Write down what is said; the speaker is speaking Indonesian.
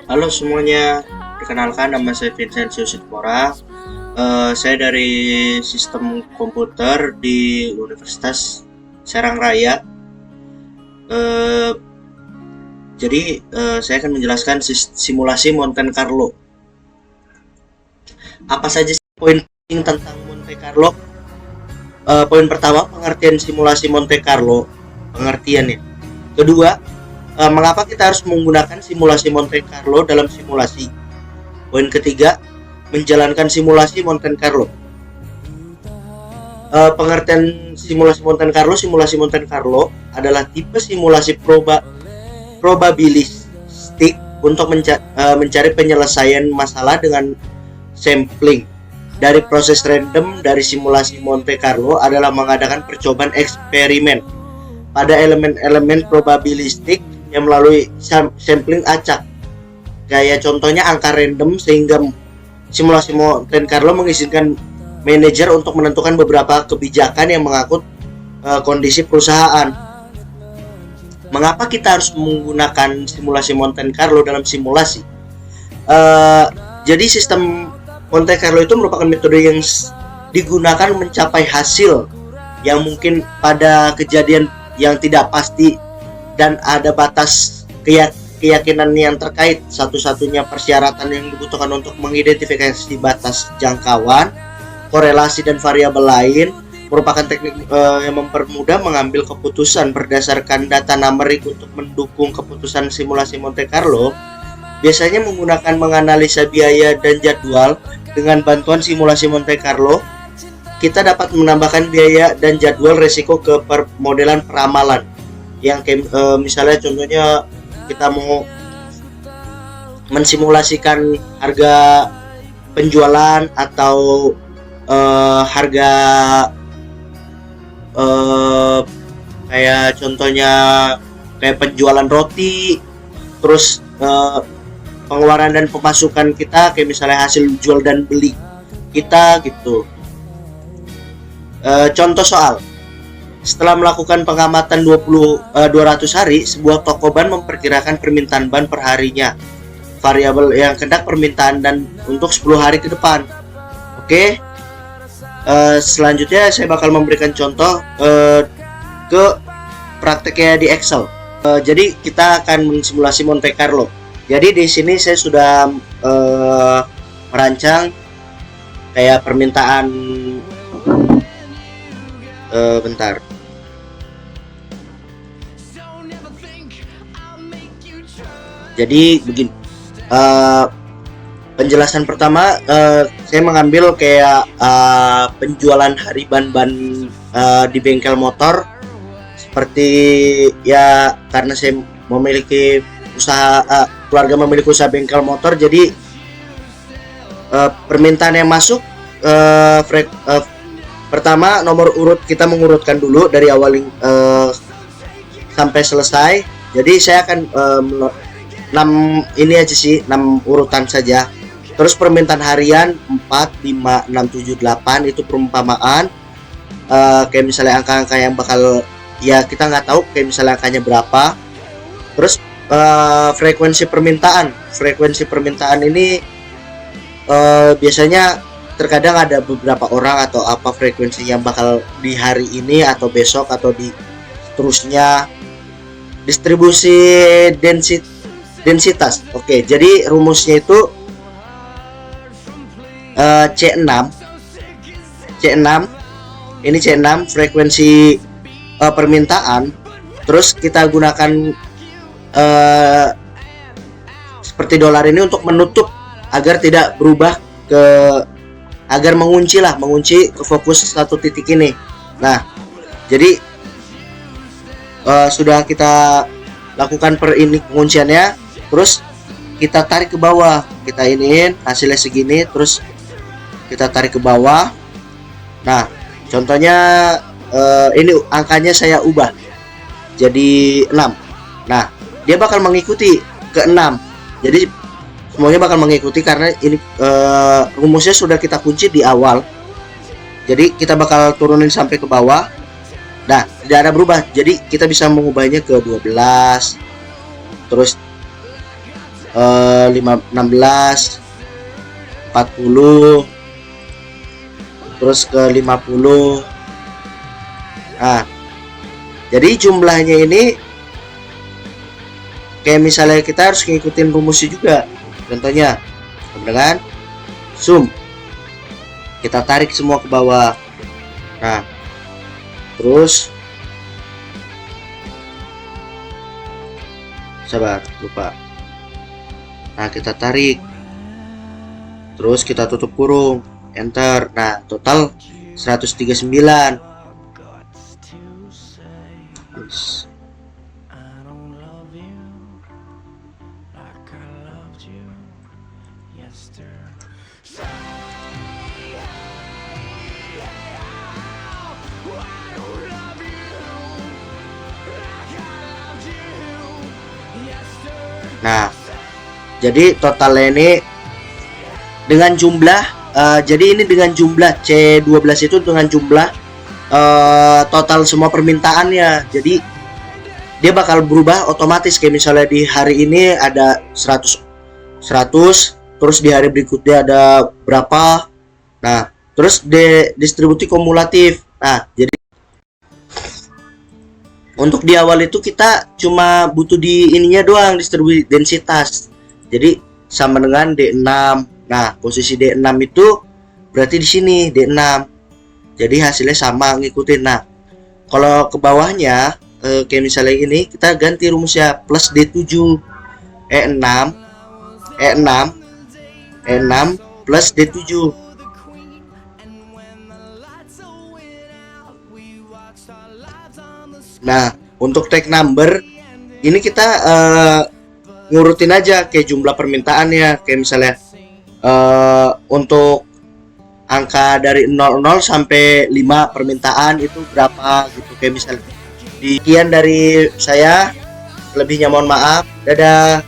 Halo semuanya, perkenalkan nama saya Vincentius Sitpora. Saya dari Sistem Komputer di Universitas Serang Raya. Eh, saya akan menjelaskan simulasi Monte Carlo. Apa saja sih poin penting tentang Monte Carlo? Poin pertama, pengertian simulasi Monte Carlo. Pengertiannya. Kedua, mengapa kita harus menggunakan simulasi Monte Carlo dalam simulasi? Poin ketiga, menjalankan simulasi Monte Carlo. Pengertian simulasi Monte Carlo adalah tipe simulasi probabilistik untuk mencari penyelesaian masalah dengan sampling. Dari proses random dari simulasi Monte Carlo adalah mengadakan percobaan eksperimen pada elemen-elemen probabilistik yang melalui sampling acak. Kayak contohnya angka random, sehingga simulasi Monte Carlo mengizinkan manajer untuk menentukan beberapa kebijakan yang mengangkut kondisi perusahaan. Mengapa kita harus menggunakan simulasi Monte Carlo dalam simulasi? Jadi sistem Monte Carlo itu merupakan metode yang digunakan mencapai hasil yang mungkin pada kejadian yang tidak pasti dan ada batas keyakinan yang terkait. Satu-satunya persyaratan yang dibutuhkan untuk mengidentifikasi batas jangkauan, korelasi dan variabel lain merupakan teknik yang mempermudah mengambil keputusan berdasarkan data numerik. Untuk mendukung keputusan simulasi Monte Carlo, biasanya menggunakan menganalisa biaya dan jadwal. Dengan bantuan simulasi Monte Carlo, kita dapat menambahkan biaya dan jadwal resiko ke modelan peramalan. Yang misalnya contohnya kita mau mensimulasikan harga penjualan atau harga kayak contohnya kayak penjualan roti, terus pengeluaran dan pemasukan kita, kayak misalnya hasil jual dan beli kita gitu. Contoh soal, setelah melakukan pengamatan 200 hari, sebuah toko ban memperkirakan permintaan ban per harinya. Variabel yang hendak permintaan dan untuk 10 hari ke depan. Oke. Selanjutnya saya bakal memberikan contoh ke prakteknya di Excel. Jadi kita akan mensimulasi Monte Carlo. Jadi di sini saya sudah merancang kayak permintaan. Bentar. Jadi begini. Penjelasan pertama, saya mengambil kayak penjualan hari ban-ban di bengkel motor. Seperti ya, karena saya memiliki usaha, keluarga memiliki usaha bengkel motor, jadi permintaan yang masuk pertama nomor urut kita mengurutkan dulu dari awal sampai selesai. Jadi saya akan 6 ini aja sih, 6 urutan saja. Terus permintaan harian 4, 5, 6, 7, 8 itu perumpamaan. Kayak misalnya angka-angka yang bakal ya kita nggak tahu kayak misalnya angkanya berapa. Terus frekuensi permintaan ini biasanya terkadang ada beberapa orang atau apa frekuensi yang bakal di hari ini atau besok atau di seterusnya. Distribusi densitas. Oke, jadi rumusnya itu C6 ini C6 frekuensi permintaan. Terus kita gunakan seperti dolar ini untuk menutup agar tidak berubah agar mengunci ke fokus satu titik ini. Nah, jadi sudah kita lakukan pengunciannya, terus kita tarik ke bawah, kita iniin hasilnya segini, terus kita tarik ke bawah. Nah, contohnya ini angkanya saya ubah jadi 6. Nah, dia bakal mengikuti ke 6. Jadi semuanya bakal mengikuti karena ini rumusnya sudah kita kunci di awal. Jadi kita bakal turunin sampai ke bawah. Nah, tidak ada berubah. Jadi kita bisa mengubahnya ke 12. Terus 16, 40, terus ke 50. Nah, jadi jumlahnya ini kayak misalnya kita harus ngikutin rumusnya juga. Contohnya dengan sum, kita tarik semua ke bawah. Nah, terus sabar, lupa. Nah, kita tarik, terus kita tutup kurung, enter. Nah, total 139. Nah, jadi totalnya ini dengan jumlah jadi ini dengan jumlah C12 itu dengan jumlah total semua permintaannya. Jadi dia bakal berubah otomatis, kayak misalnya di hari ini ada 100, terus di hari berikutnya ada berapa. Nah, terus distribusi kumulatif. Nah, jadi untuk di awal itu kita cuma butuh di ininya doang, distribusi densitas. Jadi sama dengan D6. Nah, posisi D6 itu berarti di sini D6. Jadi hasilnya sama, ngikutin. Nah, kalau ke bawahnya kayak misalnya ini, kita ganti rumusnya plus D7. E6 plus D7. Nah, untuk tag number ini kita ngurutin aja kayak jumlah permintaannya, kayak misalnya untuk angka dari 00 sampai 5 permintaan itu berapa gitu, kayak misalnya. Sekian dari saya, lebihnya mohon maaf. Dadah.